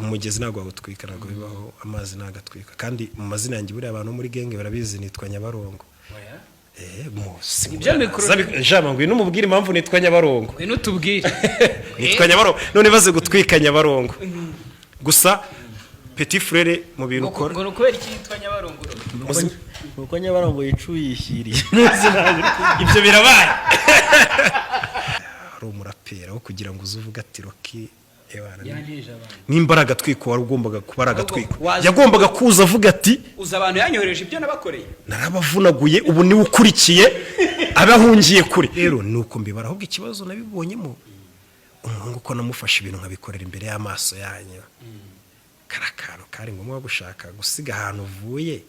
umugezi ntabwo wawutwika, ntabwo bibaho, amazi ntagatwika. Kandi mu mazina yanjye buriya abantu muri genge barabizi, nitwa Nyabarongo. Jama ngwino umubwire impamvu nitwa Nyabarongo. Ngwino tubwire. Nitwa Nyabarongo, none baze gutwika Nyabarongo. Gusa petit frere mu bintu ukora. Ngo kubera iki yitwa Nyabarongo? Uko Nyabarongo yicuyishyiriye. Ibyo birabaye. Ari umurapera wo kugira ngo uzuvuga ati Rocky n'imbaraga twiko wari ugombaga kubaraga twiko, yagombaga kuza avuga ati uza abantu yanyohereje ibyo nabakoreye, narabavunaguye, ubu niwe ukurikiye abahungiye kuri. Rero nuko mbibara, ahubwo ikibazo nabibonyemo umuhungu ko namufashe ibintu nkabikorera imbere y'amaso yanyu. Karakano kari ngombwa gushaka gusiga ahantu uvuye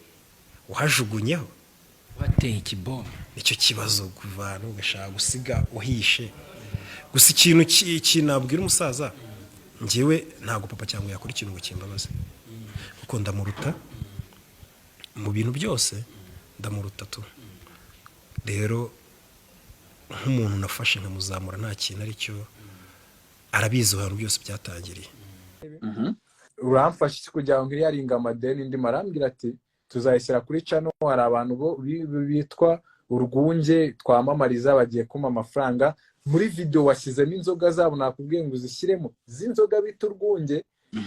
uhajugunyeho, wateye ikibombe. Nicyo kibazo kuvana ugashaka gusiga uhishe. Gusa ikintu kinabwira umusaza, njyewe ntago papa cyangwa yakora ikintu ngo kimbabaze, kuko ndamuruta mu bintu byose, ndamuruta tu. Rero nk'umuntu nafashe nkamuzamura nta kintu aricyo, arabizi ahantu byose byatangiriye. Uramfashe kugira ngo yaringa amadeni, ndi marambwira ati tuzayishyira kuri channel. Hari abantu bitwa Urwunge twamamariza, bagiye kuma amafaranga. Muri video washyizemo inzoga zabo, nakubwiye ngo uzishyiremo z'inzoga bita Urwunge,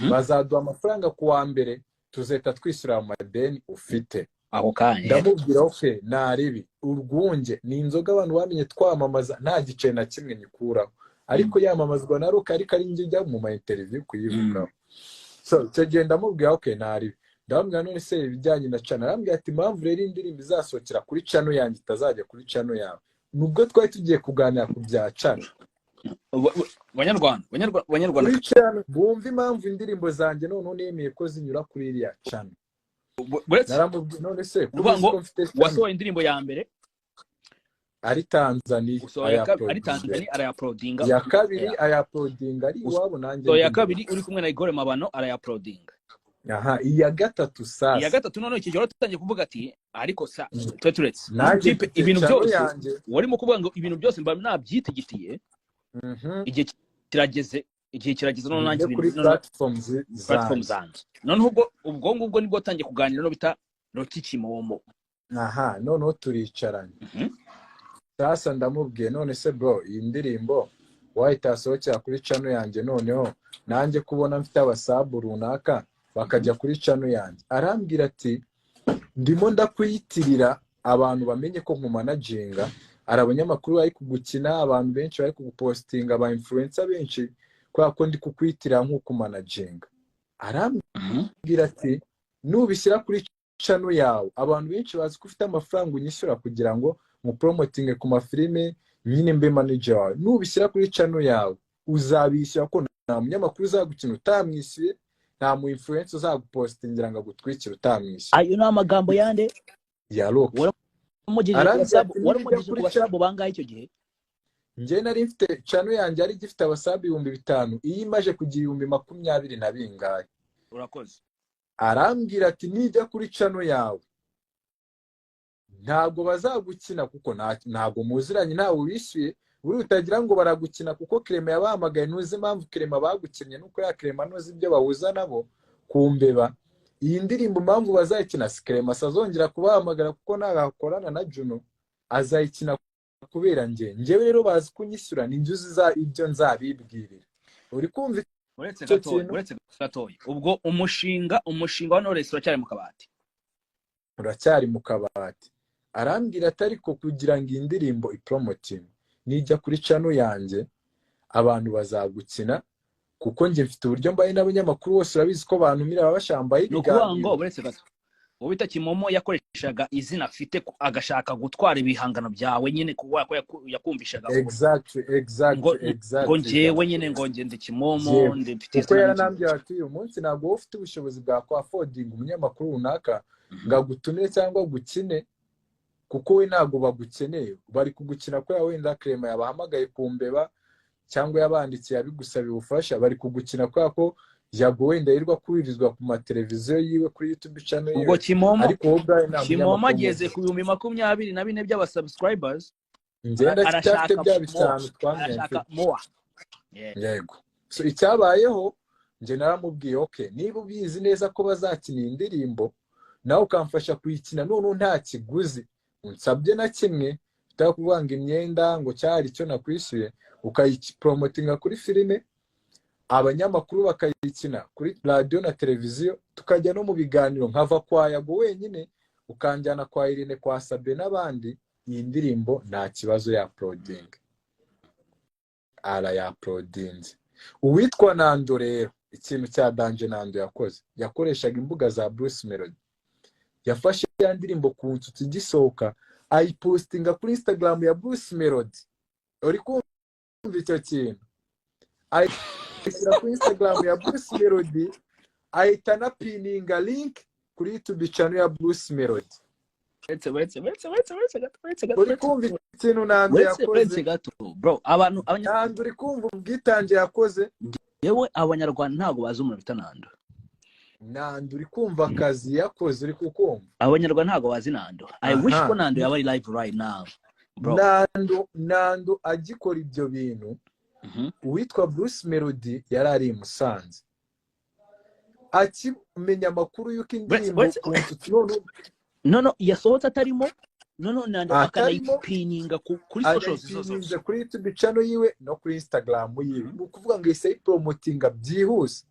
bazaduha amafaranga ku wa mbere, tuzeta twishyura amadeni ufite aho kanya. Ndamubwira okay naribi, Urwunge ni inzoga abantu bamenye twamamaza, nta gice na kimwe nyikuraho, ariko yamamazwa na Rock, ariko ari njye mu ma interview kuyivugaho. So cyagenda mubwira okay naribi, ndamubwira none se ibijyanye na channel, arambwira ati impamvu rero indirimbo izasokera kuri channel yanjye itazajya kuri channel yawe, nubwo twari tugiye kuganira ku bya channel. Banyarwanda bumva impamvu indirimbo zanjye none nemeye ko zinyura kuri iriya channel. Naramubwira none se wasohoye indirimbo ya mbere ari Tanzania, arayaploadinga, ya kabiri ayaploadinga ari iwabo nanjye, so ya kabiri uri kumwe na Igor Mabano arayaploadinga. Aha, iya gatatu sasa. Iya gatatu none iki joro tutangiye kuvuga ati ariko sa turetse ibintu byose warimo kuvuga ngo ibintu byose mba nabyitigitiye. Igihe kirageze none nanjye kuri platforms zanjye, none ubwo ngubwo nibwo tangiye kuganira no bita Rocky Kimomo. Aha, none turicaranye. Sasa ndamubwiye none se bro, iyi ndirimbo wahitasohokera kuri channel yanjye, noneho nanjye kubona mfite abasabu runaka bakajya kuri channel yanjye. Arambwira ati ndimo ndakwiyitirira abantu bamenye ko nkumanaginga, ari abanyamakuru bari kugukina, abantu benshi bari kugupostinga, aba influencer benshi, kwa ko ndi kukwiyitirira nk'ukumanaginga. Arambwira ati nubishyira kuri channel yawe, abantu benshi bazi ko ufite amafaranga unyishyura kugira ngo mu promoting ku mafilime, nyine mbe manager wawe. Nubishyira kuri channel yawe uzabishyura ko nta munyamakuru uzagukina utamwishyuye, nta mu influencer uzagupostingira ngo agutwikire utamwishyuye. Ayo ni amagambo yande ya Rock. Waramugije ku basabu bangahe icyo gihe? Njye nari mfite channel yanjye ari gifite abasabu 5,000, iyi imaje kugira 20,20 na bingahe. Urakoze. Arambwira ati nijya kuri channel yawe ntabwo bazagukina, kuko ntabwo muziranye, ntawe wishyuye, buri utagira ngo baragukina, kuko Clement yabahamagaye. Ntuzi impamvu Clement bagukinnye, nuko ya Clement nozi ibyo bahuza nabo kumbeba. Iyi ndirimbo impamvu bazayikina, Clement azongera kubahamagara kuko nagakorana na Juno, azayikina kubera njyewe rero bazi kunyishyura, ninjuzi za ibyo nzabibwirira. Uri kumva? Uretse gatoya ubwo umushinga wa Knowless uracyari mu kabati. Uracyari mu kabati. Arambwira atari ko kugira ngo indirimbo ipromoting nijya kuri channel yanjye abantu bazagukina, kuko nje mfite uburyo mbaye n'abanyamakuru bose urabizi ko bantumira babashambaye ibiganiro. Ngo uretse gato ubita Kimomo yakoreshaga izina afite agashaka gutwara ibihangano byawe nyine kuko yakumvishaga. Exactly. Ngo njyewe nyine ngo ngende Kimomo ndifite kuko yaranambye ati uyu munsi ntabwo ufite ubushobozi bwa ko affording umunyamakuru runaka ngagutumire cyangwa gukine, kuko we ntabwo bagukeneye, bari kugukina ko wenda Clement yabahamagaye kumbeba cyangwa yabandikiye abigusabiye ubufasha, bari kugukina ko yago wenda yirwa kubirizwa ku mateleviziyo yiwe kuri YouTube channel. Ubwo Kimomo ageze ku 24 by'abasubscribers, ngenda cyafite bya bitanu twamenye. Yego. So icyabayeho nje naramubwiye okay niba ubizi neza ko bazakina indirimbo nawe ukamfasha kuyikina none nta kiguzi unsabye na kimwe utakuvanga imyenda ngo cyari cyo nakwishyuye ukayipromotinga kuri filime abanyamakuru bakayikina kuri radio na televiziyo tukajya no mu biganiro nkava kwa Yago wenyine ukanjyana kwa Irene kwa Sabe n'abandi iyi ndirimbo nta kibazo ya uploading ara ya uploading uwitwa Nando rero ikintu cya Danje Nando yakoreshaga imbuga za Bruce Melody yafashe ya ndirimbo ku nsutsi gisohoka ayipostinga kuri Instagram ya Bruce Melody uri kumva icyo kintu ayishyira kuri Instagram ya Bruce Melody ahita na pininga link kuri YouTube channel ya Bruce Melody uri kumva ikintu Nando yakoze bro abantu Nando uri kumva ubwitange yakoze yewe abanyarwanda ntago bazi umuntu bita Nando Nando uri kumva akazi yakoze uri kukumva abanyarwanda ntago bazi Nando I wish ko Nando yaba ari live right now bro Nando agikora ibyo bintu uwitwa Bruce Melody yari ari i Musanze akimenya amakuru yuko indirimbo no yasohotse atarimo no Nando akanayipininga kuri socials zose kuri YouTube channel yiwe no kuri Instagram yiwe ukuvuga ngo ise promotinga byihuse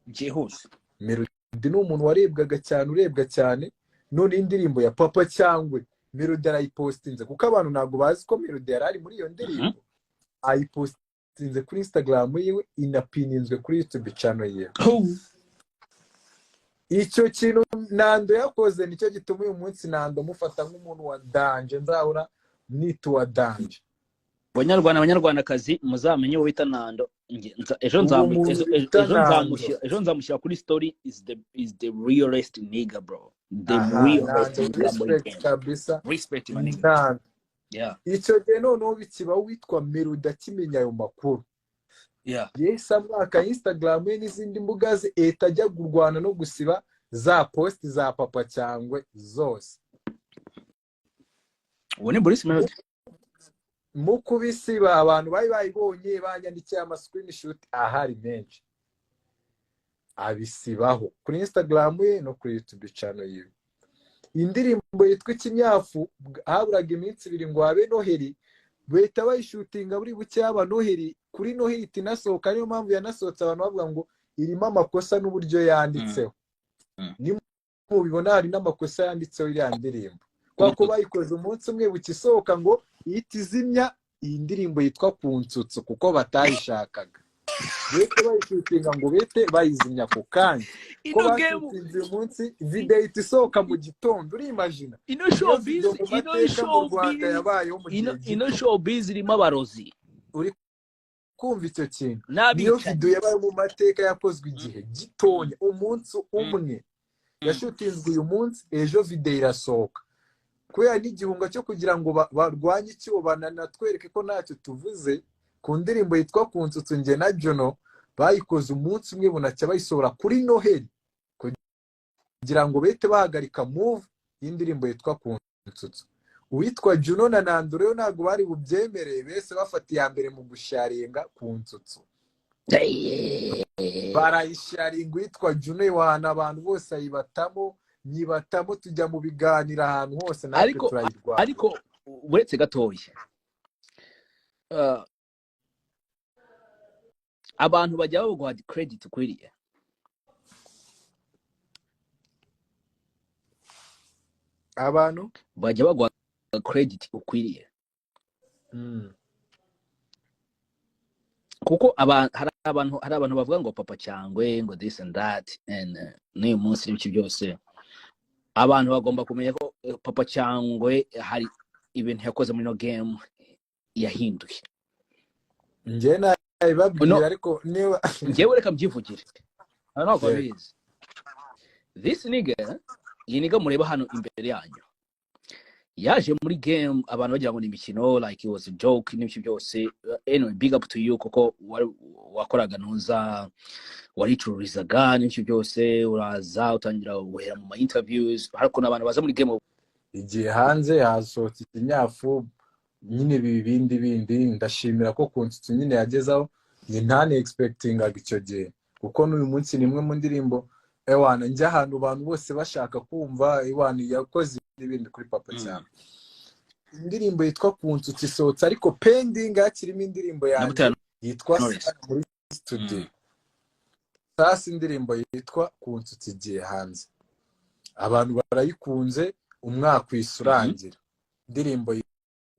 Melody ni umuntu warebwaga cyane urebwa cyane none indirimbo ya Papa Cyangwe Melody arayipostinze kuko abantu ntago bazi ko Melody yari ari muri iyo ndirimbo ayipostinze kuri Instagram yiwe inapininzwe kuri YouTube channel yiwe icyo kintu Nando yakoze nicyo gituma uyu munsi Nando mufata nk'umuntu wa Danje nzahora nitu wa Danje abanyarwandakazi muzamenye wo bita Nando ejo nzamushyira kuri story is the realest nigga bro the realest respect my nigga yeah icyo gihe noneho bikiba witwa Melody akimenya ayo makuru yes amwaka Instagram n'izindi mbuga ze etajya gurwana no gusiba za post za Papa Cyangwe zose ubone Bruce Melody mu kubisiba abantu bayibonye banyandikiye ama screenshot ahari menshi abisibaho kuri Instagram ye no kuri YouTube channel ye indirimbo yitwa Ikinyafu haburaga iminsi 2 ngo abe Noheri bahita bayishutinga buri buke aba Noheri kuri Noheri tinasohoka niyo mpamvu yanasohotse abantu bavuga ngo irimo amakosa n'uburyo yanditseho ni mubibona hari n'amakosa yanditseho iri ndirimbo kwako bayikoze umunsi umwe bukisohoka ngo itizimya iyi ndirimbo yitwa Kunsutsu kuko batayishakaga bete bayishutinga ngo bete bayizimya ku kanya ko bashutinze uyu munsi video itisohoka mu gitondo uri imagine ino showbiz irimo abarozi uri kumva icyo kintu niyo video yabaye mu mateka yakozwe igihe gitonya umunsi umwe yashutinzwe uyu munsi ejo video irasohoka kubera n'igihunga cyo kugira ngo barwanye icyo bananatwereke ko ntacyo tuvuze ku ndirimbo yitwa Kunsutsu nge na Jono bayikoze umunsi umwe bunacya bayisohora kuri Noheri kugira ngo bete bahagarika move y'indirimbo yitwa Kunsutsu uwitwa Juno na Nando rero ntago bari bubyemere bese bafatiye ya mbere mu gusharinga Kunsutsu barayisharinga witwa Juno wana abantu bose ayibatamo nyibatamo tujya mu biganira ahantu hose natwe turayirwa ariko uretse gatoya abantu bajya baguha credit ukwiriye abantu bajya baguha credit ukwiriye kuko hari abantu bavuga ngo Papa Cyangwe ngo this and that and n'uyu munsi n'ibiki byose abantu bagomba kumenya ko Papa Cyangwe hari ibintu yakoze muri no game yahinduye nge nabibabwira ariko niba ngewe reka mbyivugire ntabwo bizi this nigga iyi niga mureba hano imbere yanyu yaje muri game abantu bagira ngo ni imikino like it was a joke n'ibiki byose anyway big up to you kuko wakoraga ntuza waricururizaga n'ibiki byose uraza utangira guhera mu interviews ariko n'abantu baza muri game igihe hanze hasohotse Ikinyafu nyine bindi ndashimira ko Kunsutsu nyine yagezaho ni ntane expectingaga icyo gihe kuko n'uyu munsi ni imwe mu ndirimbo ewana njya ahantu abantu bose bashaka kumva ewana yakoze n'ibindi kuri papa cyane. Indirimbo yitwa Kunsutsa isohotse ariko pending hakirimo indirimbo yanjye yitwa Sana muri studio. Sasa indirimbo yitwa Kunsutsa igiye hanze, abantu barayikunze, umwaka wisurangira. Indirimbo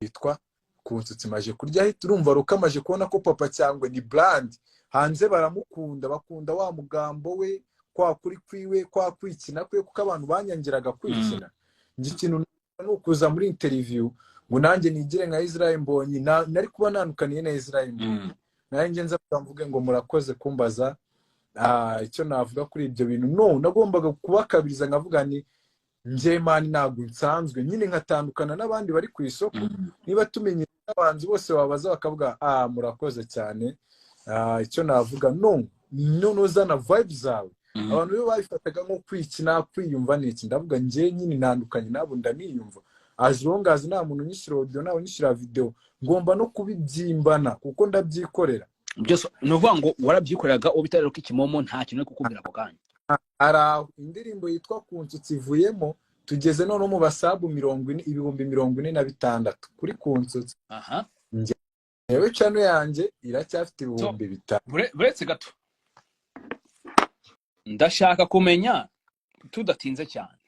yitwa Kunsutsa imaje kurya hit, urumva rukamaje kubona ko papa cyangwa ni brand hanze baramukunda, bakunda wa mugambo we, kwa kuri kwiwe, kwa kwikina kwe, kuko abantu banyangiraga kwikina. Ngi kintu nukuza muri interview ngo nanjye nigire nka Israel Mbonyi, nari kuba nanukaniye na Israel Mbonyi. Nanjye nza kuvuga ngo murakoze kumbaza icyo navuga kuri ibyo bintu. No, nagombaga kubakabiriza nkavuga ni nje mani ntabwo nsanzwe nyine nkatandukana n'abandi bari ku isoko. Niba tumenye n'abanzi bose babaza bakavuga murakoze cyane. Icyo navuga no zana vibes zawe. Abantu bo babifataga nko kwikina, kwiyumva n'iki. Ndavuga nje nyine nandukanye nabo ndaniyumva. As long as nta muntu unyishyira audio, nta unyishyira video, ngomba no kubibyimbana kuko ndabyikorera. byose nuvuga ngo warabyikoreraga ubitarero k'ikimomo nta kintu kukubwira ako kanya. Ara indirimbo yitwa Kunsutsa ivuyemo tugeze none mu basabu 46,000 kuri Kunsutsa. Yewe channel yanjye iracyafite 5,000. Buretse gato ndashaka kumenya tudatinze cyane.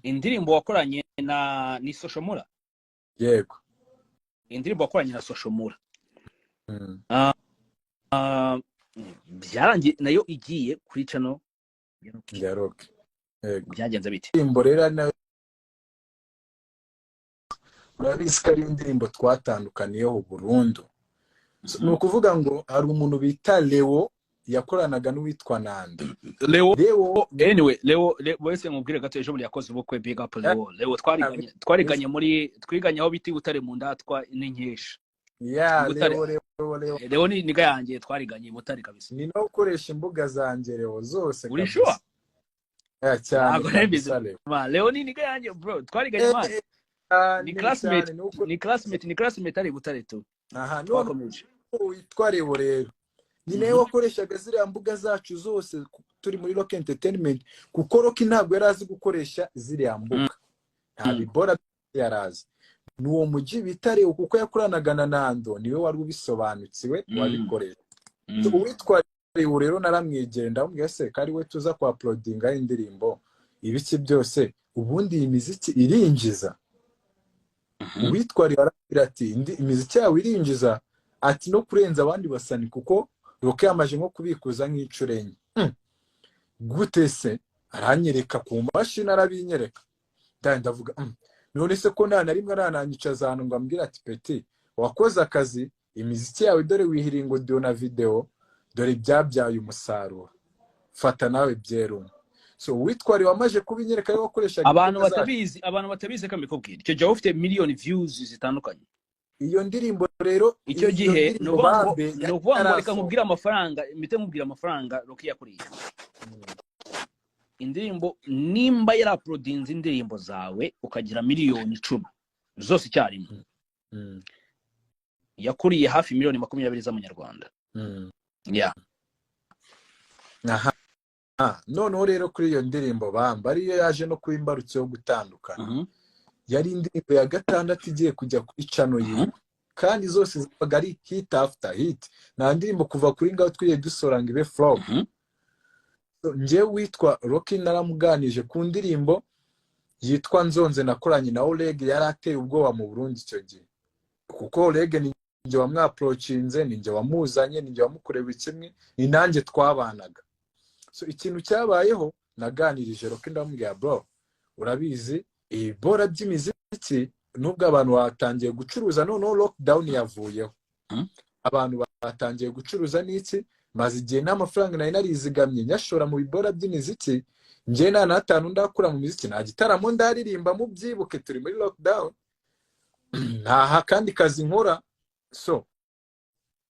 Indirimbo wakoranye ni Soshomura? Yego. Indirimbo wakoranye na Soshomura. Byarangiye nayo igiye kuri channel ya Rock. Yego. Byagenze bite? Indirimbo rero na Urabisikari indirimbo twatandukaniyeho burundu. Ni ukuvuga ngo hari umuntu bita Leo yakoranaga n'uwitwa Nando. Leo anyway Leo wese nkubwire gato ejo muri yakoze ubukwe big up Leo twariganye muri twiganye aho biti Butare mu ndatwa n'inkesha. Leo ni niga yanjye twariganye Butare kabisa. Ni no ukoresha imbuga zanjye Leo zose kabisa. Uri sure? Cyane. Leo ni niga yanjye bro, twariganye man. Ni classmate ari Butare tu. None witwa Leo rero. Ni nawe wakoreshaga ziriya mbuga zacu zose turi muri Rock Entertainment, kuko Rock ntabwo yarazi gukoresha ziriya mbuga. Nta bibora yarazi. Nuwo muji bitare kuko yakoranaga na Nando niwe wari ubisobanukiwe wabikoresha. Uwitwa Leo rero naramwegera ndamubwira se kari we tuza kwa uploadinga indirimbo ibiki byose ubundi iyi miziki irinjiza. Uwitwa Leo arabwira ati imiziki yawe irinjiza ati no kurenza abandi basani kuko Rock yamaje nko kubikuza nk'icurenye. Gute se? Aranyereka ku mashini arabinyereka. Ndavuga none se ko nta rimwe arananyicaza ahantu ngo ambwira ati peti wakoze akazi, imiziki yawe dore wihiringo audio na video dore byabyaye umusaruro, fata nawe byerume. So witwari wamaje kubinyereka yo wakoresha abantu batabizi kamikubwira icyo gihe ufite million views zitandukanye. Iyo ndirimbo rero icyo gihe no kuvuga reka nkubwira amafaranga imite nkubwira amafaranga Rock yakuriye. Indirimbo nimba yara uploadinze indirimbo zawe ukagira miliyoni 10 zose icyarimwe, yakuriye hafi miliyoni 20 z'amanyarwanda. None rero kuri iyo ndirimbo bamba ariyo yaje no kwimbarutse yo gutandukana. Yari indirimbo ya 6 igiye kujya kuri channel ye, kandi zose zabaga ari hit after hit. Na ndirimbo kuva kuri ngaho twiye dusoranga ibe flop. Nje witwa Rock naramuganije ku ndirimbo yitwa Nzonze nakoranye na Oleg yarateye ubwoba mu Burundi icyo gihe, kuko Oleg ni nje wamwaprochinze, ni nje wamuzanye, ni nje wamukoreba kimwe, ni nanjye twabanaga. So ikintu cyabayeho naganirije Rock ndamubwira bro urabizi ibora by'imiziki nubwo abantu batangiye gucuruza none lockdown yavuyeho. Abantu batangiye gucuruza n'iki maze igihe n'amafaranga nari narizigamye nyashora mu bibora by'imiziki, nje na 5 ndakura mu miziki, nta gitaramo ndaririmba mu byibuke turi muri lockdown, nta kandi kazi nkora. So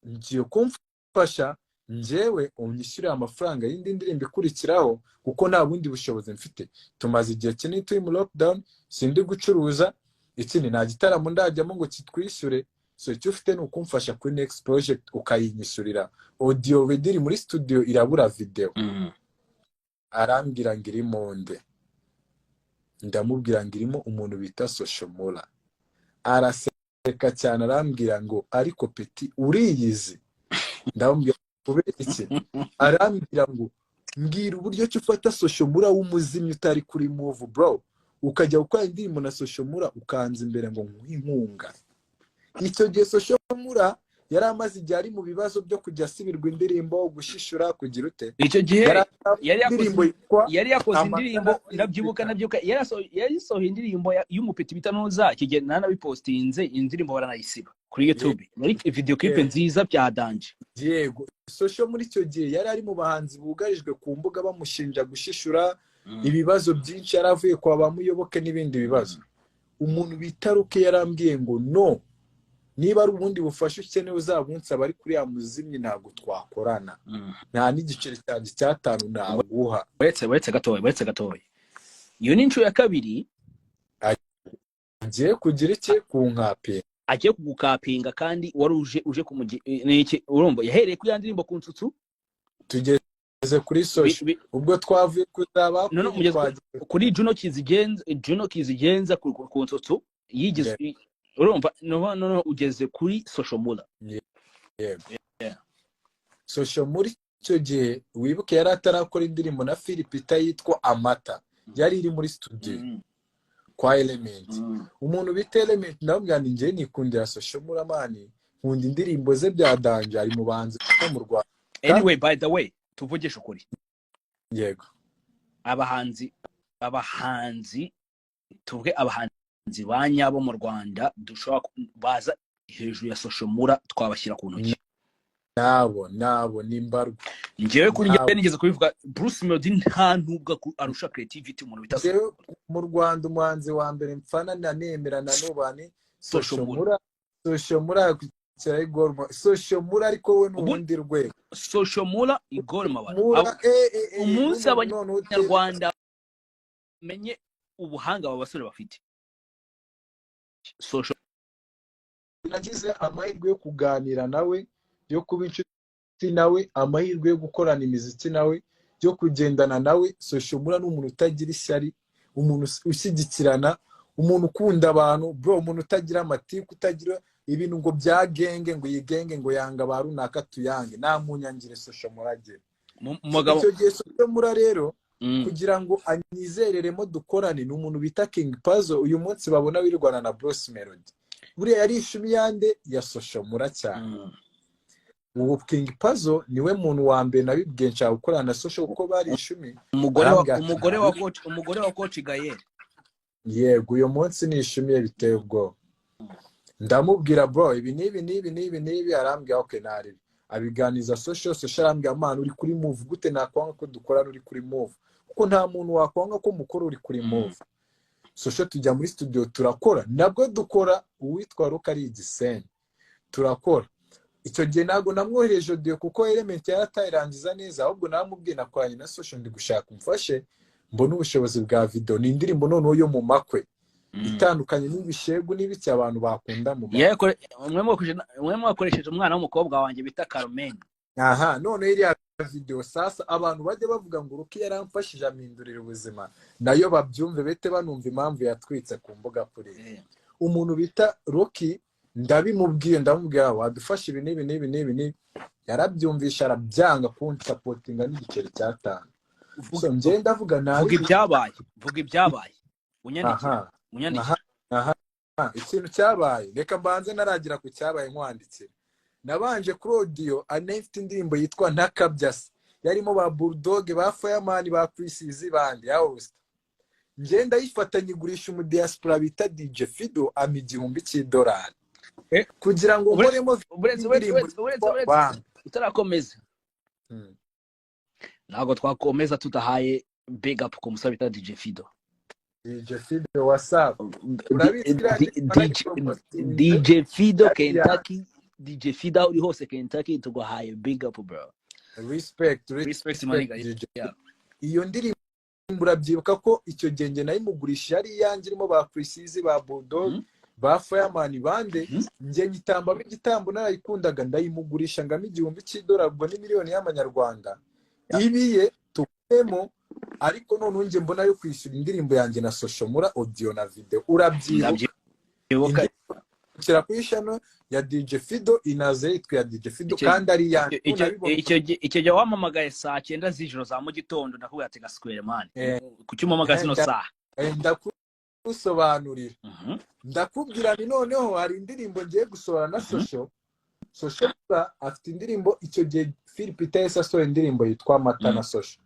ngiye kumfasha njewe unyishyura amafaranga y'indi ndirimbo ikurikiraho kuko nta bundi bushobozi mfite. Tumaze igihe kinini turi mu lockdown, sindi gucuruza ikindi nta gitaramo ndajyamo ngo kitwishyure, so icyo ufite ni ukumfasha kuri next project ukayinyishyurira audio vediri muri studio irabura video. Arambwira ngo iri monde, ndamubwira ngo irimo umuntu bita Soshomura. Araseka cyane arambwira ngo ariko peti uriyizi. Ndamubwira kubera iki? Arambwira ngo mbwira uburyo cyo ufata Soshomura w'umuzimyi utari kuri move bro, ukajya gukora indirimbo na Soshomura ukanza imbere ngo nk'inkunga. Icyo gihe Soshomura yari amaze igihe ari mu bibazo byo kujya asibirwa indirimbo, gushishura, kugira ute. Icyo gihe yari yakoze Amata indirimbo ndabyibuka yari sohoye indirimbo y'umupeti bita Noza kigenda nanabipostinze indirimbo baranayisiba kuri YouTube. Muri video clip nziza bya danje. Yego, Sosho muri icyo gihe yari ari mu bahanzi bugarijwe ku mbuga bamushinja gushishura, ibibazo byinshi yaravuye kwa bamuyoboke n'ibindi bibazo. Umuntu bita Ruke yarambwiye ngo no, niba ari ubundi bufasha ukeneye uzabunsa bari kuri ya muzimyi ntabwo twakorana. Nta n'igiceri cyanjye cy'atanu naguha. Uretse gatoya. Iyo ni inshuro ya kabiri agiye kugira iki kunkape. Agiye kugukapinga kandi wari uje kumugiki urumva yahereye kuri yandirimbo ku nsutsu tugeze kuri Sosho ubwo twavuye kuzaba kuri Juno Kizigenza ku nsutsu yigeze urumva no ugeze kuri Soshomura. Soshomura icyo gihe wibuke yari atarakora indirimbo na Philipita yitwa Amata, yari iri muri studio kwa Element. Umuntu bita Element ndamubwira ngo nje nikundira Soshomura mani, nkunda indirimbo ze bya danje, ari mu banzi ko mu Rwanda. Anyway, by the way, tuvugisha ukuri. Yego. Abahanzi tuvuge abahanzi banyabo mu Rwanda dushobora baza hejuru ya Soshomura twabashyira ku ntoki. Nabo nimbarwa. Ngewe kuri njye nigeze kubivuga Bruce Melody nta ntubwa arusha creativity umuntu bita mu Rwanda. Umuhanzi wa mbere mfana nanemera na nubani Soshomura kira igorma. Soshomura ariko we n'ubundi rwego. Soshomura igorma umunsi abanyarwanda menye ubuhanga aba basore bafite. Nagize amahirwe yo kuganira nawe, yo kuba inshuti nawe, amahirwe yo gukorana imiziki nawe, yo kugendana nawe. Soshomura n'umuntu utagira ishyari, umuntu ushyigikirana, umuntu ukunda abantu bro, umuntu utagira amatiku, utagira ibintu ngo bya genge ngo yigenge ngo yanga barunaka tuyange. Nta munyangire Soshomura agira. Icyo gihe Soshomura rero kugira ngo anyizereremo dukorane n'umuntu bita King Pazo, uyu munsi babona wirwana na Bruce Melody. Buriya yari ishumi yande ya Soshomura cyane. Uwo King Pazo niwe muntu wa mbere nabibwiye nshaka gukorana na Sosho kuko bari ishumi. Umugore wa Coach Gael. Yego, uyu munsi ni ishumi ye biteye ubwo. Ndamubwira bro ibi nibi arambwira okay nari. Abiganiza Sosho arambwira man uri kuri move gute nakwanga ko dukorana uri kuri move. Kuko nta muntu wakwanga ko mukoro uri kuri move. Sosho tujya muri studio turakora, nabwo dukora uwitwa Ruka ari Igisenyi. Turakora. Icyo gihe ntabwo namwohereje audio kuko Element yaratayirangiza neza, ahubwo namubwiye nakoranye na Sosho ndi gushaka umfashe mbona ubushobozi bwa video. Ni indirimbo noneho yo mu makwe itandukanye n'ibishegu n'ibiki abantu bakunda mu makwe. Mwe mwakoresheje umwana w'umukobwa wanjye bita Carmen. None iriya video sasa abantu bajye bavuga ngo Ruki yaramfashije amindurira ubuzima, nayo babyumve bete banumva impamvu yatwitse ku mbuga kuri. Umuntu bita Ruki ndabimubwiye ndamubwira wadufasha ibi nibi yarabyumvisha arabyanga kunsupportinga n'igiceri cy'atanu. So nje ndavuga nabi vuga ibyabaye unyandike. Ikintu cyabaye reka mbanze naragira ku cyabaye nkwandikira. Nabanje kuri audio anefite indirimbo yitwa Ntakabyasi, yarimo ba Bulldog, ba Fireman, ba Precision bandi yahost. Nje ndayifatanye gurisha mu diaspora bita DJ Fido $1,000 kugira ngo nkoremo utarakomeza. Ntabwo twakomeza tutahaye big up ku musaba bita DJ Fido. DJ Fido WhatsApp DJ Fido Kentucky. DJ Fido uri hose Kentucky tuguhaye big up bro. Respect maniga. Iyo ndirimbo urabyibuka ko icyo genge nayimugurisha yari yanjye irimo ba Precision, ba Bulldog, ba Fireman bande njye nyitambamo igitambo narayikundaga ndayimugurisha ngamo $1,000 ubwo ni miliyoni y'amanyarwanda ibiye tukemo ariko none njye mbona yo kwishyura indirimbo yanjye na Soshomura audio na video urabyibuka kira kwishano ya DJ Fido inaze yitwa ya DJ Fido kandi ari yanjye icyo gihe wamamagaye saa 9 z'ijoro za mu gitondo ndakubwira ati Square Man kucyumamagaza no saa ndakusobanurira ndakubwira ni noneho hari indirimbo ngiye gusohora na Soshomura afite indirimbo icyo gihe Philip Tessa asohoye indirimbo yitwa Mata na Sosho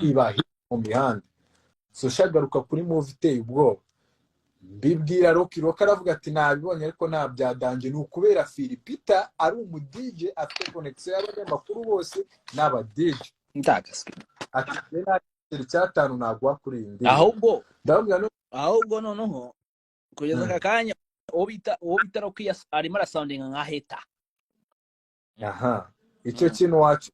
ibahi mu mihanda Soshagaruka kuri movie iteye ubwoba mbibwira Rocky aravuga ati nabibonye ariko nta byadanje ni ukubera Philipita ari umu DJ afite connection y'abanyamakuru bose n'aba DJ ndagaske ati nta cyatanu nagwa kuri indi ahubwo noneho kugeza kakanya obita Rocky arimo arasoundinga nka heta icyo kintu wacu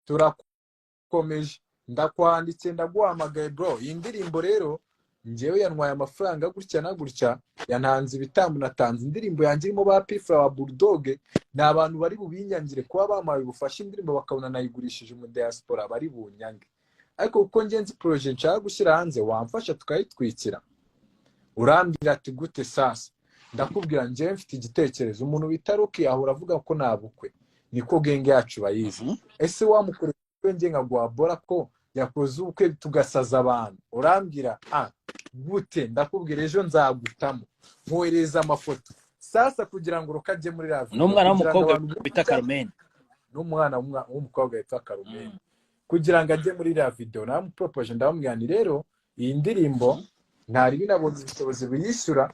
turakomeje ndakwanditse ndaguhamagaye bro iyi ndirimbo rero njyewe yantwaye amafaranga gutya na gutya yantanze ibitambo natanze indirimbo yanjye irimo ba P-Flower Bulldog ni abantu bari bubinyangire kuba bamaye ubufasha indirimbo bakabona nayigurishije mu diaspora bari bunyange ariko kuko ngenzi project nshaka gushyira hanze wamfasha tukayitwikira urambwira ati gute sasa ndakubwira njyewe mfite igitekerezo umuntu bita Rocky ahora avuga ko nabukwe niko genge yacu bayizi ese wamukore nge nkaguha bora ko yakoze ubukwe tugasaza abantu urambwira gute ndakubwira ejo nzagutamo nkohereza amafoto sasa kugira ngo rukajye muri radio n'umwana w'umukobwa bita Carmen n'umwana w'umukobwa bita Carmen kugira ngo ajye muri la video namupropose ndamubwira ni rero iyi ndirimbo ntari binabonye ubushobozi buyishyura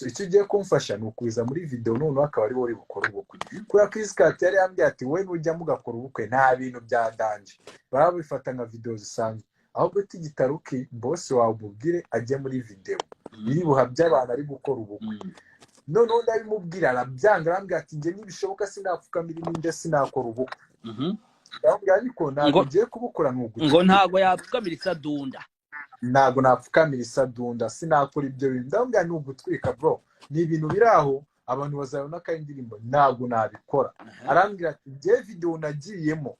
icyo ugiye kumfasha ni ukuza muri video none akaba ari wowe bukora ubukwe kuri Chris Kat yari yambwiye ati we nujya mugakora ubukwe nta bintu bya danje baba bifata nka video zisanzwe ahubwo tigitaruki boss wawe ububwire ajye muri video iri buha by'abantu ari gukora ubukwe none ndabimubwira arabyanga arambwira ati nge nibishoboka sinapfukamira ninde sinakora ubukwe ndabwira ariko ntabwo ngiye kubukora n'uguti ngo ntago yapfukamira isadunda ntago napfukamira isadunda sinakora ibyo bintu ndabwira ni ugutwika bro ni ibintu biraho abantu bazabona ko indirimbo ntago nabikora arambwira ati nge video nagiyemo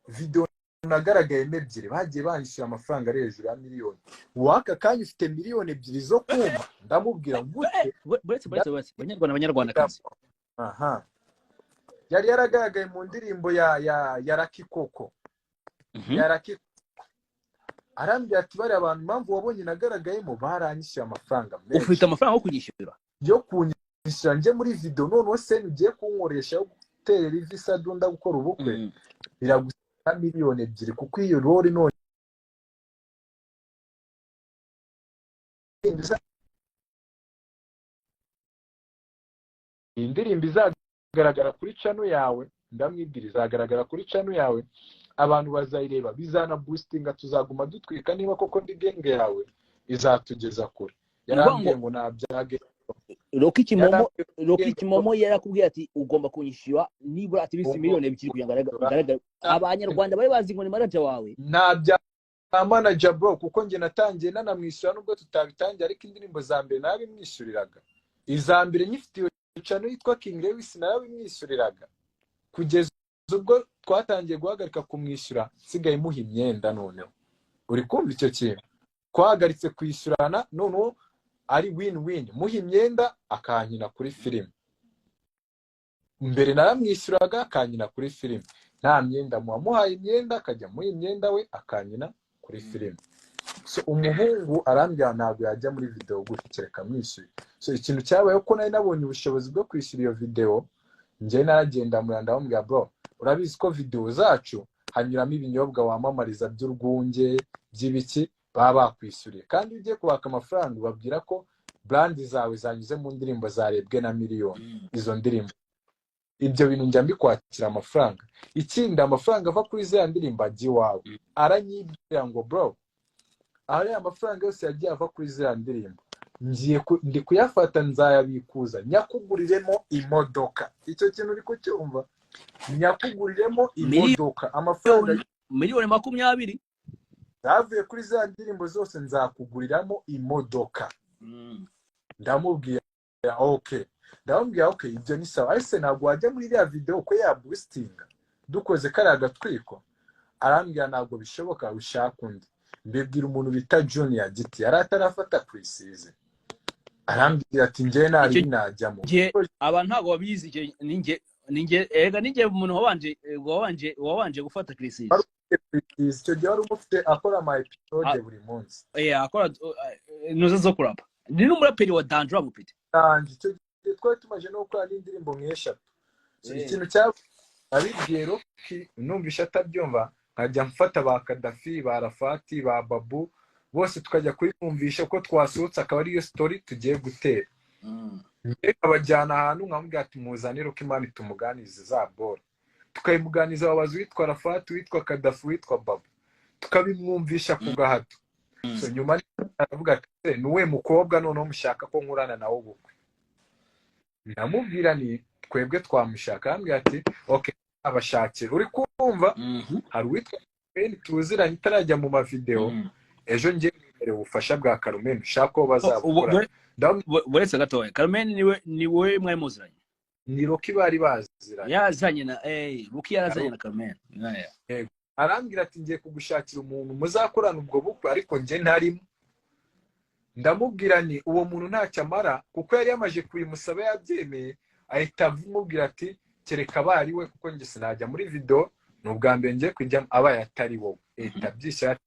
video nagaragaye ebyiri bagiye banishyura amafaranga ari hejuru ya miliyoni waka kanya ufite miliyoni 2 zo kuma ndamubwira gute buretse abanyarwandakazi yari yaragaragaye mu ndirimbo ya Lucky Coco ya Lucky arambwira ati bari abantu impamvu wabonye nagaragayemo baranyishyura amafaranga menshi ufite amafaranga yo kunyishyura yo kunyishyura nje muri video none se ugiye kunkoresha yo gutera ivisa dunda gukora ubukwe biragusaba miliyoni 2 kuko iyo role none indirimbo izagaragara kuri channel yawe ndamwibwira izagaragara kuri channel yawe abantu bazayireba bizana boostinga tuzaguma dutwika niba koko ndi genge yawe izatugeza kure yarambwiye ngo nabyage Rocky Kimomo yarakubwiye ati ugomba kunyishyura nibura ati bisi miliyoni 2 kugira ngo agaragare abanyarwanda bari bazi ngo ni manager wawe nabya manager bro kuko nge natangiye nanamwishyura nubwo tutabitangiye ariko indirimbo za mbere nabimwishyuriraga izambere nyifitiye channel yitwa King Lewis narabimwishyuriraga kugeza ubwo twatangiye guhagarika kumwishyura sigaye muha imyenda noneho uri kumva icyo kintu twahagaritse kwishyurana noneho ari win-win muha imyenda akankina kuri filime mbere naramwishyuraga akankina kuri filime nta myenda muhaye imyenda akajya muha imyenda we akankina kuri filime so umuhungu arambwira ntabwo yajya muri video gukireka mwishyuye so ikintu cyabaye ko nari nabonye ubushobozi bwo kwishyura iyo video nje naragenda muranda bambwira bro urabizi ko video zacu hanyuramo ibinyobwa wamamariza by'urwunge by'ibiki baba bakwishyuriye kandi ugiye kubaka amafaranga babwira ko brand zawe zanyuze mu ndirimbo zarebwe na miliyoni izo ndirimbo ibyo bintu njya mbikwakira amafaranga ikindi amafaranga ava kuri za ndirimbo agiye wawe aranyibwira ngo bro ari amafaranga yose yagiye ava kuri za ndirimbo ndi kuyafata nzayabikuza nyakuguriremo imodoka icyo kintu uri kucyumva nyakuguriremo imodoka amafaranga miliyoni 20 zavuye kuri za ndirimbo zose nzakuguriramo imodoka ndamubwira okay ndamubwira okay ibyo ni sawa ese ntabwo wajya muri iriya video ko ya boostinga dukoze kari agatwiko arambwira ntabwo bishoboka ushaka undi mbibwira umuntu bita Junior Giti yari atarafata pre-season arambwira ati njye nari najyamo abantu ntabwo babizi ninjye umuntu wabanje gufata pre-season icyo gihe wari umufite akora ama episode buri munsi akora nuzo zo kurapa ni n'umuraperi wa Dandra Mupite icyo gihe twari tumaje no gukora n'indirimbo nk'eshatu ikintu cya abibwiye Rocky numvisha atabyumva nkajya mfata ba Kadafi ba Rafati ba Babu bose tukajya kumvisha ko twasohotse akaba ariyo story tugiye gutera abajyana ahantu nkamubwira ati muzane Rocky Mani tumuganize za bora tukayimuganiza ababazi witwa Rafati witwa Kadafi witwa Babu tukabimwumvisha ku gahato so nyuma aravuga ati nuwe mukobwa noneho mushaka ko nkurana nawe ubukwe ndamubwira ni twebwe twamushaka ambwira ati okay abashakira uri kumva hari witwa tuziranye itarajya mu mavideo ejo ngiye ubufasha bwa Carmen ushaka ko bazabukora buretse gatoya Carmen niwe mwari muziranye ni Rocky bari baziranye yazanye na Rocky yarazanye na Carmen arambwira ati ngiye kugushakira umuntu muzakorana ubwo bukwe ariko nje ntarimo ndamubwira ni uwo muntu ntacyo amara kuko yari yamaje kuyimusaba yabyemeye ahita amubwira ati kereka bari we kuko nge sinajya muri video n'ubwa mbere ngiye kujya abaye atari wowe tabyisha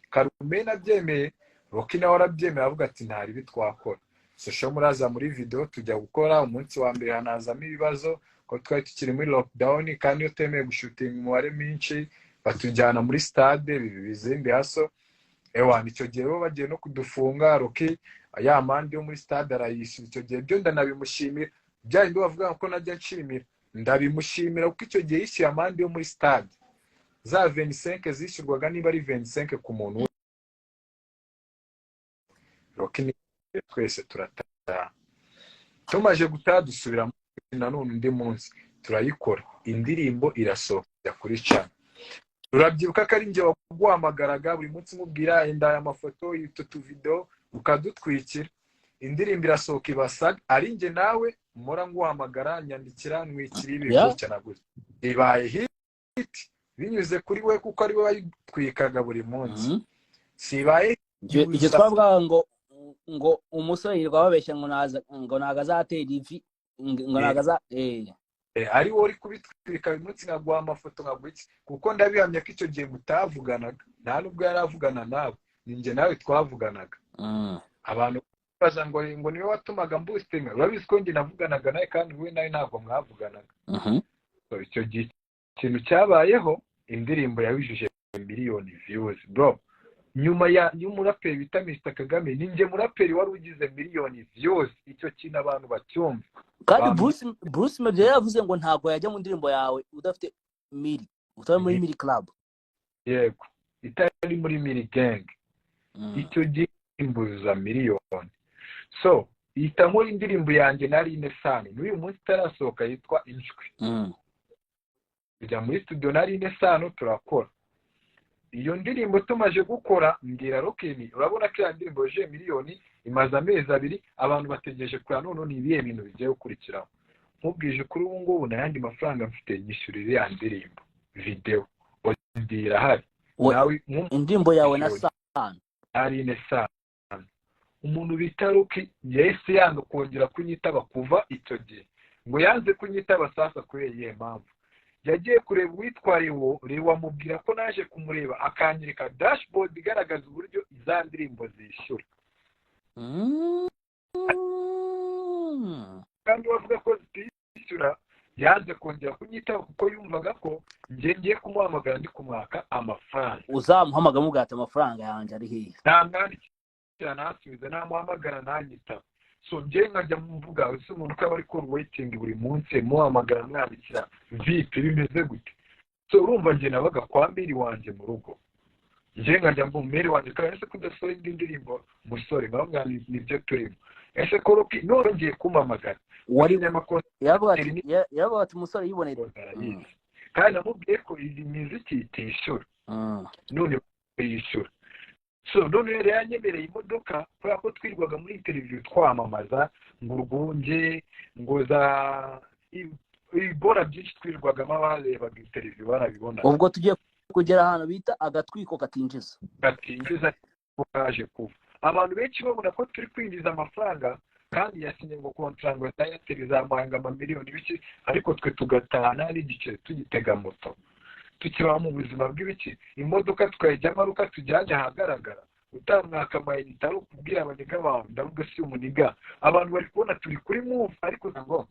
Carmen abyemeye Rocky nawe arabyemeye avuga ati ntari bitwakora so muraza muri video tujya gukora umunsi wa mbere hanazamo ibibazo ko twari tukiri muri lockdown kandi yo temeye gushutinga umubare mwinshi batujyana muri stade bizimbi haso nicyo gihe bo bagiye no kudufunga Rocky ya mandi yo muri stade arayishyura icyo gihe byo ndanabimushimira byari ndo bavuga ko najya nshimira ndabimushimira kuko icyo gihe yishyuye amandi yo muri stade za 25 zishyurwaga niba ari 25 ku muntu Rocky twese turataha tumaje gutaha dusubira nanone undi munsi turayikora indirimbo irasohoka kuri channel turabyibuka ko ari nje waguhamagaraga buri munsi mubwira enda ya mafoto y'utu video ukadutwikira indirimbo irasohoka ibasaga ari nje nawe mora nguhamagara nyandikira nwikira ibintu cyane gusa ibaye hit binyuze kuri we kuko ari we bayitwikaga buri munsi sibaye icyo twavuga ngo umusore yirwa babeshya ngo nagazatera ivi ngo nagaza ari wo uri kubitwika uyu munsi nkaguha amafoto nkagwiki kuko ndabihamya ko icyo gihe mutavuganaga nta nubwo yaravugana nawe ninjye nawe twavuganaga abantu baza ngo niwe watumaga mbustinga urabizi ko njye navuganaga nawe kandi we nawe ntabwo mwavuganaga icyo gihe ikintu cyabayeho indirimbo yabijuje miliyoni views bro nyuma y'umuraperi bita Mr Kagame ninjye muraperi wari ugize miliyoni views icyo kintu abantu bacyumva kandi Bruce Melody yavuze ngo ntabwo yajya mu ndirimbo yawe udafite utari muri Miri Club yego itari muri Miri Gang icyo gihe imbuza miliyoni so ita nkora indirimbo yanjye nari inesano n'uyu munsi tarasohoka yitwa Injwi kujya muri studio nari inesano turakora iyo ndirimbo tumaje gukora mbwira Rocky urabona ko indirimbo je miliyoni imaze amezi 2 abantu bategereje kwa none nibiye ibintu bigiye gukurikiraho nkubwije kuri ubu ngubu nayandi mafaranga mfite nyishyurire ya ndirimbo video ndira hari nawe indirimbo yawe na Sano ari Nesano umuntu bita Rocky yese yanga kongera kunyitaba kuva icyo gihe ngo yanze kunyitaba sasa kweye mpamvu yagiye kureba witwariwo rewa mubwira ko naje kumureba akanyereka dashboard igaragaza uburyo izandirimbo zishyura kandi wavuga ko zishyura yanze kongera kunyitaho kuko yumvaga ko ngiye kumuhamagara ndi kumwaka amafaranga uzamuhamagara mugata amafaranga yanjye ari hehe nta mwandikira nasubiza namuhamagara nanyita so ngiye nkajya mvuga ese umuntu ko ari call waiting buri munsi muhamagara mwandikira vipi bimeze gute so urumva ngiye nabaga kwa mbiri wanje mu rugo ngiye nkajya mbumere wanje kandi ese kudasohoye indirimbo musore ngabwa nibyo turimo ese ko Rocky none ngiye kumamagara wari n'amakuru yabaga ati umusore yiboneye kandi namubwiye ko iyi muziki itishura none yishyura so none rero yanyemereye imodoka kubera ko twirwaga muri interview twamamaza ngo urwunge ngo za ibora byinshi twirwagamo abarebaga interview barabibona ubwo tugiye kugera ahantu bita agatwiko katinjiza kaje kuva abantu benshi babona ko turi kwinjiza amafaranga kandi yasinye ngo contract ngo tayateriza amahanga amamiliyoni biki ariko twe tugatana n'igice tugitega moto tukiba mu buzima bw'ibiki imodoka twajyamo aruka tujyanye ahagaragara utamwaka amayinite ari ukubwira abaniga bawe ndavuga si umuniga abantu bari kubona turi kuri move ariko ngo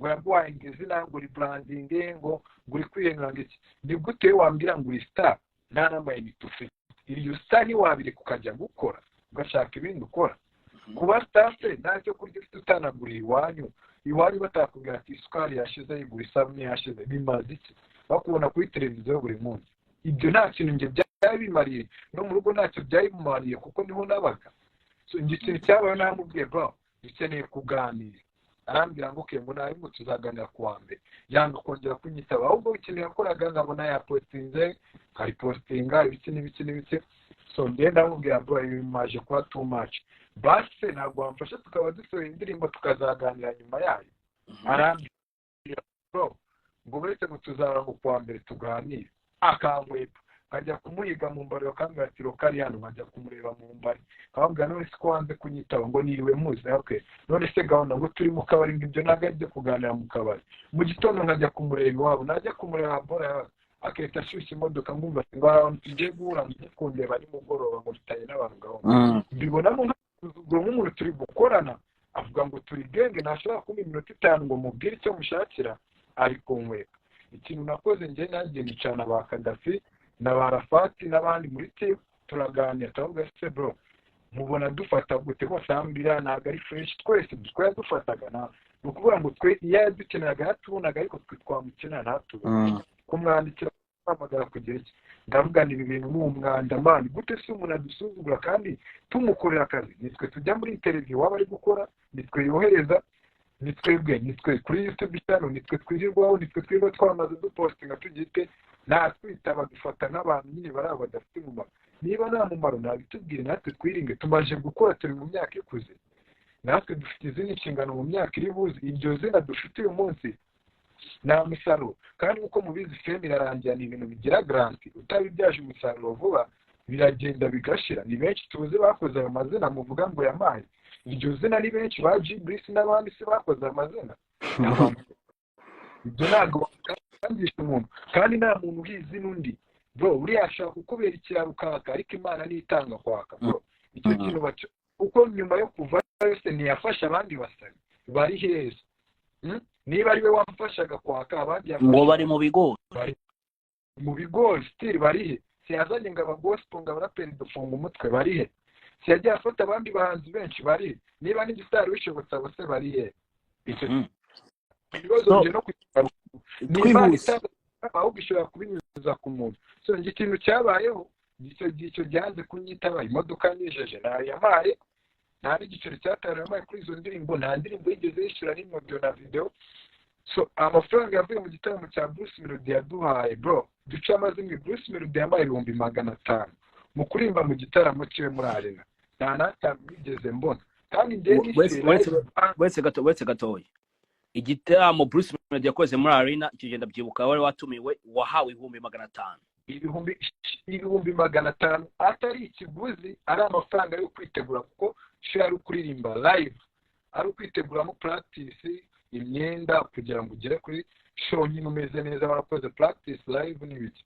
yaguhaye izina ngo uri branding ngo uri kwiyenganga iki ni gute wambwira ngo uri star nta n'amayinite ufite iyo star ntiwabire kukajya gukora ugashaka ibindi ukora kuba star se ntacyo kurya ufite utanaguriye iwanyu batakubwira ati isukari yashize yigura isabune yashize bimaze iki bakubona kuri televiziyo buri munsi ibyo nta kintu njye byari bimariye no mu rugo ntacyo byari bimariye kuko niho nabaga so njye ikintu cyabaye namubwiye bro dukeneye kuganira arambwira ngo ngo nawe ngo tuzaganira ku wa mbere yanga kongera kunyitaba ahubwo ikintu yakoraga nkabona yapostinze hari postinga ibiki n'ibiki so ndenda ndamubwira bro bimaje kuba too much basi ntabwo wamfasha tukaba dusohoye indirimbo tukazaganira nyuma yayo arambwira bro ngo uretse ngo tuzaba ngo kuwa mbere tuganire akangwepa nkajya kumuhiga mu mbari bakambwira ati rokari hano nkajya kumureba mu mbari akambwira none se ko wanze kunyitaba ngo niriwe muze okay none se gahunda ngo turi mu kabari ngo ibyo ntabwo ari kuganira mu kabari mu gitondo nkajya kumureba iwabo najya kumureba bora akahita ashyushya imodoka ngumva ngo ahantu tugiye guhura njye kundeba nimugoroba ngo dutaye n'abantu gahunda mbibonamo nk'umuntu turi gukorana avuga ngo turi genge ntashobora kumpa iminota 5 ngo mubwire icyo mushakira ariko nkweka ikintu nakoze njye nanjye nicana ba Kadafi na Barafati n'abandi muri team turaganira turavuga se bro mubona dufata gute bose ambira ntabwo ari fresh twese dufataga na ukuvuga ngo twe iya dukeneraga hatubonaga ariko twe twamukenera natubona kumwandikira amagara kugira iki ndavuga ni ibintu n'umwanda mani gute se umuntu adusuzugura kandi tumukorera akazi nitwe tujya muri interview waba ari gukora nitwe yohereza nitwe kuri YouTube channel nitwe twirirwaho nitwe twirirwa twamaze dupostinga tugite natwita badufata n'abantu nyine bari badafite umumaro niba nta mumaro nabitubwire natwe twiringe tumaje gukora turi mu myaka ikuze natwe dufite izindi nshingano mu myaka iri buze iryo zina dufite uyu munsi nta musaruro kandi uko mubizi fame irarangira ni ibintu bigira grant utabibyaje umusaruro vuba biragenda bigashira ni benshi tuzi bakoze ayo mazina muvuga ngo yamaye iryo zina ni benshi ba G-Brice n'abandi se bakoze amazina ibyo ntabwo bakangisha umuntu kandi nta muntu uhizi n'undi bro uriya ashaka kukubera ikiraro ukaka ariko Imana nitanga kwaka bro icyo kintu baco uko nyuma yo kuva yose ntiyafasha abandi basari bari heza niba ari we wamfashaga kwaka abandi ngo bari mu bigori still bari he siyazanye ngo abagospel ngo abaraperi dufunga umutwe bari he siyagiye afata abandi bahanzi benshi bari he niba n'igitari wishobotsa bose bari he icyo ibibazo byo no kwitwara niba itanga ahubwo ishobora kubinyuza ku muntu so njye ikintu cyabayeho icyo gihanze kunyitaba imodoka nijeje nayamaye nta n'igiciro cyataraye kuri izo ndirimbo nta ndirimbo yigeze yishyura n'imodiyo na video so amafaranga yavuye mu gitaramo cya Bruce Melody yaduhaye bro duca amazimwe Bruce Melody yamaye 500 mu kurimba mu gitaramo cyiwe muri arena nta n'atanu bigeze mbona kandi njye wese gatoya igitaramo Bruce Melody yakoze muri arena ikigenda byibuka wari watumiwe wahawe 500 ibihumbi 500 atari ikiguzi ari amafaranga yo kwitegura kuko share ukuririmba live ari ukwiteguramo practice imyenda kugira ngo ugere kuri show nyine umeze neza warakoze practice live n'ibiki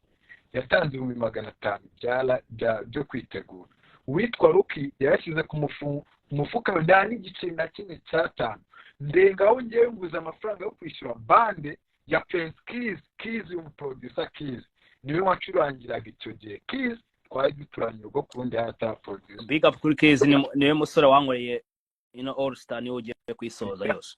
yatanze 500 byo kwitegura witwa Ruki yashyize ku mufuka ndani igice na kimwe cy'atanu ndengaho ngewe nguza amafaranga yo kwishyura bande ya Prince Keys y'umuproducer Keys niwe wacurangiraga icyo gihe Keys twari duturanye ubwo kundi hata producer big up kuri Keys niwe musore wankoreye all star niwe ugiye kwisoza yose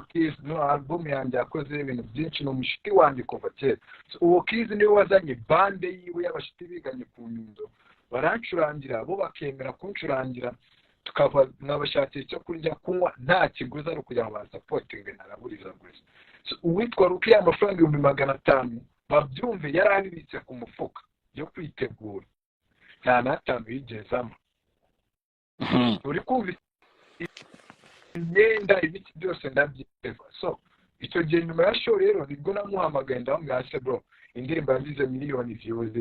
Keys no album yanjye yakoze ibintu byinshi no mushiki wanjye kuva kera uwo Keys niwe wazanye bande yiwe y'abashiti biganye ku Nyundo barancurangira bo bakemera kuncurangira tukava n'abashakira icyo kurya kunywa nta kiguzi ari kugira ngo basupporting naraburiza gusa uwitwa Ruki amafaranga 500 babyumve yarabibitse ku mufuka yo kwitegura nta n'atanu yigezamo uri kumva imyenda ibiki byose ndabyiteva so icyo gihe nyuma ya show rero nibwo namuhamagaye ndamubwira se bro indirimbo yagize miliyoni views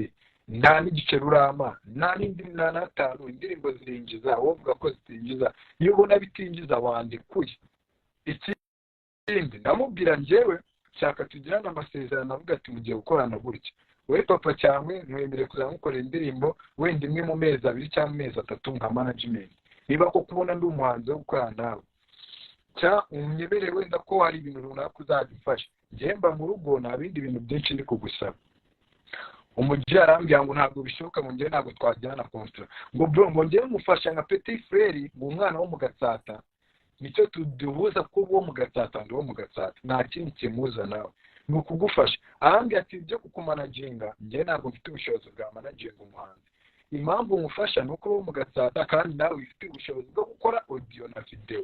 nta n'igice rurama nta n'indi nta n'atanu indirimbo zirinjiza wowe uvuga ko zitinjiza iyo ubona bitinjiza wandikuye ikindi ndamubwira njyewe shaka tugirane amasezerano avuga ati mugiye gukorana gutya wowe papa cyangwa nkwemere kuzamukorera indirimbo wenda imwe mu mezi 2 cyangwa amezi 3 nka management niba ko kubona ndi umuhanzi wo gukorana nawe cya unyebere wenda ko hari ibintu runaka uzadufasha njye mba mu rugo nta bindi bintu byinshi ndi kugusaba umujyi arambwira ngo ntabwo bishoboka ngo njye ntabwo twajyana contrat ngo bro ngo njye mufasha nka petit frère mu mwana wo mu Gatsata nicyo tuduhuza ko uwo mu Gatsata ndi wo mu Gatsata nta kindi kimuza nawe ni ukugufasha arambwira ati ibyo kukumanaginga njye ntabwo mfite ubushobozi bwa managing umuhanzi impamvu mufasha ni uko wo mu Gatsata kandi nawe ufite ubushobozi bwo gukora audio na video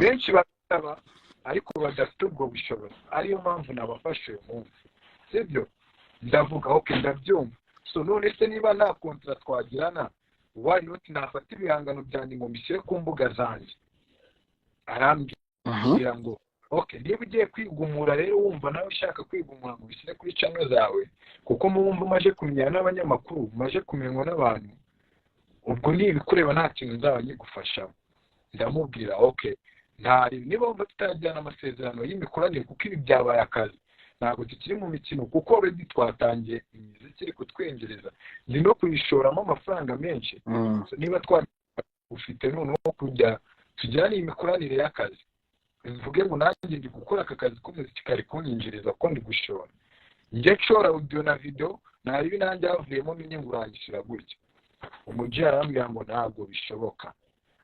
benshi basaba ariko badafite ubwo bushobozi ariyo mpamvu nabafashe uyu munsi sibyo ndavuga okay ndabyumva so none se niba nta contract twagirana why not nafata ibihangano byanjye ngo mbishyire ku mbuga zanjye arambwira ngo okay niba ugiye kwigumura rero wumva nawe ushaka kwigumura ngo bishyire kuri channel zawe kuko mumva umaje kumenyana n'abanyamakuru umaje kumenywa n'abantu ubwo nibikureba nta kintu nzaba nyigufasha ndamubwira okay ntari niba wumva tutajyana amasezerano y'imikoranire kuko ibi byabaye akazi ntabwo tukiri mu mikino kuko already twatangiye imiziki iri kutwinjiriza ndi no kuyishoramo amafaranga menshi niba ufite noneho kujya tujyana imikoranire y'akazi mvuge ngo nanjye ndi gukora aka kazi k'umuziki kari kunyinjiriza ko ndi gushora njye nshora audio na video nari nanjye havuyemo n'inyungu urangishira gutya umujyi arambwira ngo ntabwo bishoboka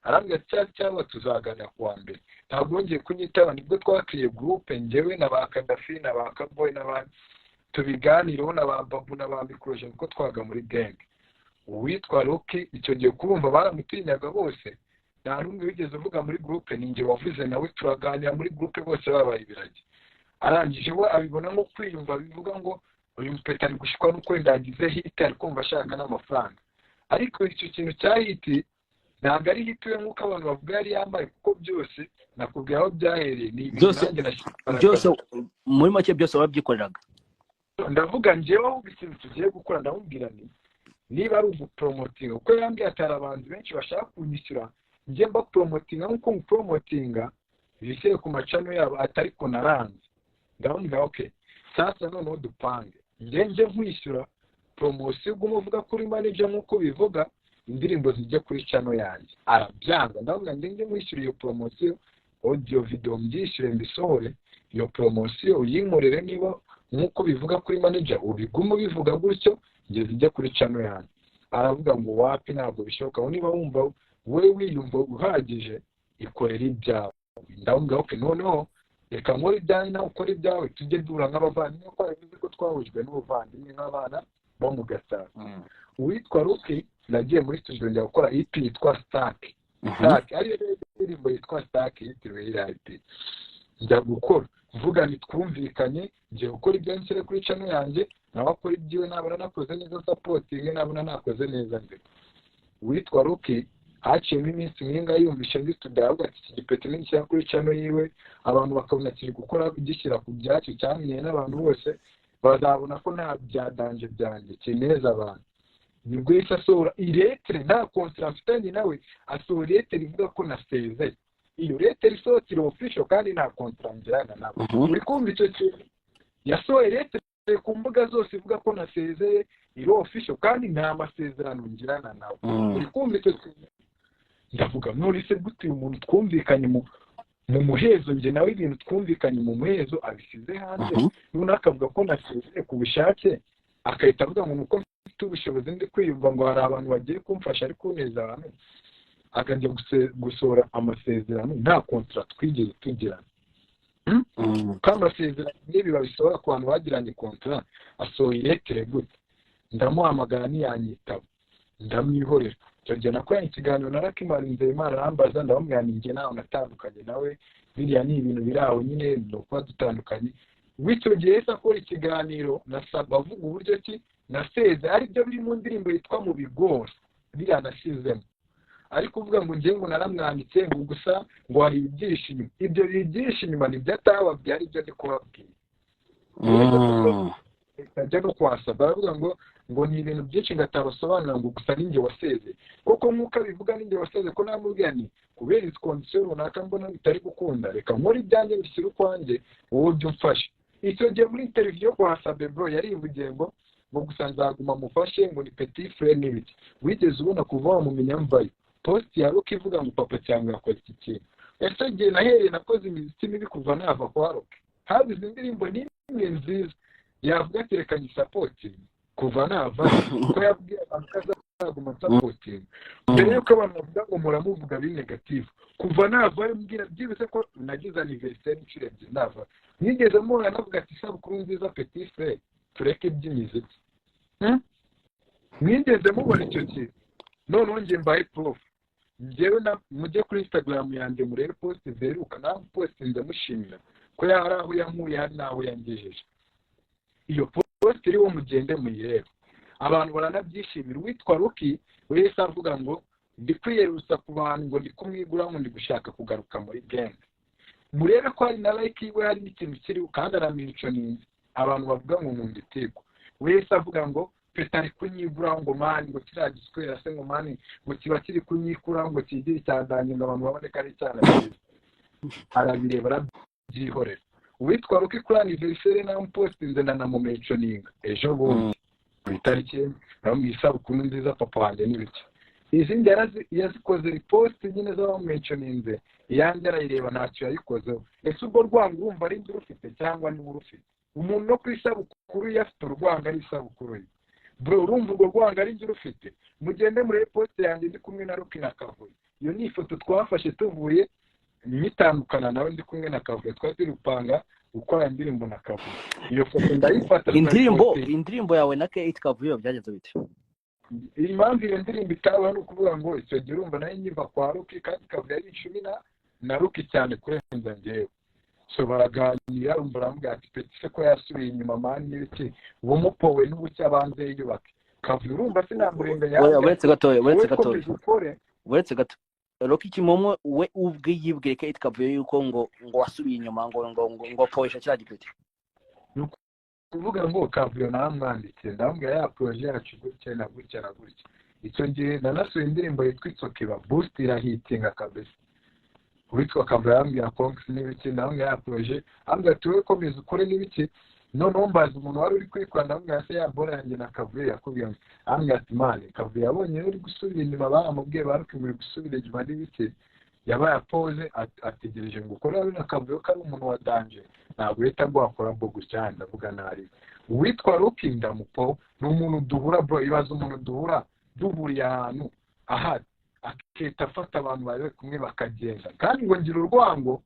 arambwira cyangwa tuzaganira kuwa mbere ntabwo wongeye kunyitaba nibwo twakiriye groupe njyewe na ba Kadafi na ba Kaboy n'abandi tubiganireho na ba Babu na ba Microgen ko twaga muri gang uwitwa Rocky icyo gihe kurumva baramutinyaga bose nta n'umwe wigeze uvuga muri groupe ninjye wavuze nawe turaganira muri groupe bose babaye ibiragi arangije we abibona nko kwiyumva bivuga ngo uyu mpeta ari gushikwa nuko ndagize hit ari kumva ashaka n'amafaranga ariko icyo kintu cya hit ntabwo ari hituye nk'uko abantu bavuga yari yambaye kuko byose nakubwira aho byahereye ni byose muri make byose wabyikoreraga ndavuga njyewe ahubwo ikintu tugiye gukora ndamubwira niba ari ugupromotinga kuko yambwiye atari abantu benshi bashaka kunyishyura njye mba promotinga nk'uko mupromotinga bishyire ku macano yabo atari ko naranze ndamubwira okay sasa noneho dupange njye nkwishyura promosiyo ugumuvuga kuri manager nk'uko bivuga indirimbo zijya kuri channel yanjye arabyanga ndavuga njye mwishyura iyo promosiyo audio video mbyishyure mbisohore iyo promosiyo uyinkorere niba nk'uko bivuga kuri manager ubigumu bivuga gutyo njye zijya kuri channel yanjye aravuga ngo wapi ntabwo bishoboka niba wumva we wiyumva uhagije ikorera ibyawe ndavuga okay noneho reka nkore ibyawe nawe ukore ibyawe tujye dura nk'abavandimwe ko bivuze ko twahujwe n'ubuvandimwe nk'abana bo mu Gatsata uwitwa Rocky nagiye muri studio njya gukora EP yitwa Stack ariyo ndirimbo yitwa Stack yitiriwe iriya EP njya gukora mvuga twumvikanye ngiye gukora ibyo nshyire kuri channel yanjye nawe akora ibyiwe nabona nakoze neza supporting nabona nakoze neza mbere uwitwa Rocky haciyemo iminsi mwinga yumvishe ndi studio avuga ati igipeti n'icya kuri channel yiwe abantu bakabona kiri gukora gishyira ku byacyo cyamenye n'abantu bose bazabona ko nta byadanje byanjye kineza abantu nibwo yise asohora iretere nta contract afitanye nawe asohora iretere ivuga ko nasezeye iyo iretere isohokera official kandi nta contract ngirana nabo uri kumva icyo kintu yasohoye iretere ku mbuga zose ivuga ko nasezeye iro official kandi nta masezerano ngirana nabo uri kumva icyo kintu ndavuga none se gute umuntu twumvikanye mu muhezo njye nawe ibintu twumvikanye mu muhezo abisize hanze none akavuga ko nasezeye ku bushake akahita avuga ngo nuko mfite ubushobozi ndi kwiyumva ngo hari abantu bagiye kumfasha ariko neza abantu akajya gusohora amasezerano nta contract twigeze tugirana kandi amasezerano n'ibi babisohora ku bantu bagiranye contract asohoye iretere gute ndamuhamagara ntiyanyitaba ndamwihorera icyo gihe nakoranye ikiganiro na Rakimari Nzeyimana arambaza ndamubwira ninjye nawe natandukanye nawe biriya ni ibintu biri aho nyine ni ukuba dutandukanye w'icyo gihe yahise akora ikiganiro nasaba avuga uburyo ki naseze ari byo biri mu ndirimbo yitwa mu bigori biriya nashyizemo ariko uvuga ngo njye ngo naramwanditse ngo gusa ngo hari ibyihishe inyuma ibyo byihishe inyuma nibyo atababwiye ari byo ndi kubabwira ajya no kwasaba baravuga ngo ni ibintu byinshi ngatabasobanura ngo gusa ninjye waseze koko nk'uko abivuga ninjye waseze ko namubwira ni kubera izi kondisiyo runaka mbona bitari gukunda reka nkore ibyanjye bishyire ukwanjye wowe ujye umfashe icyo gihe muri televiziyo kwasabe bro yarivugiye ngo gusa nzaguma mufashe ngo ni petit frère n'ibiki wigeze ubona kuva wamumenya mvayo post ya Rock ivuga ngo papa cyangwa yakoze iki kintu ese gihe nahereye nakoze imiziki mibi kuva nava kwa Rock habize indirimbo n'imwe nziza yavuga ati reka nyisapoti kuva nava ko yabwiye abantu ko azaguma sapoti mbere yuko abantu bavuga ngo muramuvuga biri negative kuva nava mbwira byibuse ko nagize anniversaire inshuro ebyiri nava nigeze mubona navuga ati isabukuru nziza petit frère tureke iby'imiziki mwigeze mubona icyo kintu noneho njye mbaye prof njyewe mujye kuri Instagram yanjye murebe post zeruka naho post ndamushimira ko yari aho yankuye hari naho yangejeje iyo post iriho mugende muyirebe abantu baranabyishimira uwitwa Rocky wese avuga ngo ndi kwiyerusa ku bantu ngo ndi kumwigura ngo ndi gushaka kugaruka muri game murebe ko hari na like iwe hari n'ikintu kiriho kandi aramentioning abantu bavuga ngo nkunda iteko wese avuga ngo petari kunyigura ngo mani ngo kiriya giswera se ngo mani ngo kiba kiri kunyikura ngo kigire icyandanye ngo abantu babone ko ari icyana cyiza arabireba arabyihorera uwitwa Rocky kuri anniversaire namupostinze nanamumentioning ejo bundi ku itariki naho mu isabukuru nziza papa wanjye n'ibiki izindi yazikoze repost nyine z'abamumentioninze iyanjye arayireba ntacyo yayikozeho ese ubwo rwanga urumva ari rufite cyangwa ni urufite umuntu no ku isabukuru yafite urwanga ari isabukuru ye bro urumva urwo rwanga ari rufite mugende muri post yanjye ndi kumwe na Rocky na Kavuye iyo ni ifoto twafashe tuvuye nitandukana nawe ndi kumwe na Kavuye twari turupanga gukora indirimbo na Kavuye iyo foto ndayifata indirimbo yawe na Kate Kavuye byageze bite impamvu iyo ndirimbo itabaho ni ukuvuga ngo icyo gihe urumva nayo nyiva kwa Rocky kandi Kavuye ari icumi na Rocky cyane kurenza njyewe so baraganira urumva arambwira ati petise ko yasubiye inyuma mani n'ibiki bumupowe n'ubucya abanze yiyubake Kavuye urumva sinamurenganya uretse gato Rocky Kimomo we ubwe yibwiye Kate Kavuye yuko ngo wasubiye inyuma ngo poesha cya gipeti kuvuga ngo Kavuye namwanditse ndambwira ya projet yacu gutya na gutya na gutya icyo gihe nanasuye indirimbo yitwa Itsokiba boost irahitinga kabisa witwa Kavuye yambwira konks n'ibiki ndambwira ya projet ambwira tuwe komeza ukore n'ibiki noneho mbaza umuntu wari uri kwikora ndambwira se ya bora yanjye na Kavuye yakubwiye ambwira ati mani Kavuye yabonye uri gusubira inyuma baramubwiye baruke muri gusubira inyuma n'ibiki yabaye pose ategereje ngo ukore na Kavuye ko ari umuntu wa danger ntabwo yita gwakora bwo gutya ndavuga nari uwitwa Rocky ndamupo ni umuntu duhura bro ibaza umuntu duhuriye ahantu ahari akita afata abantu bari kumwe bakagenda kandi ngo ngira urwango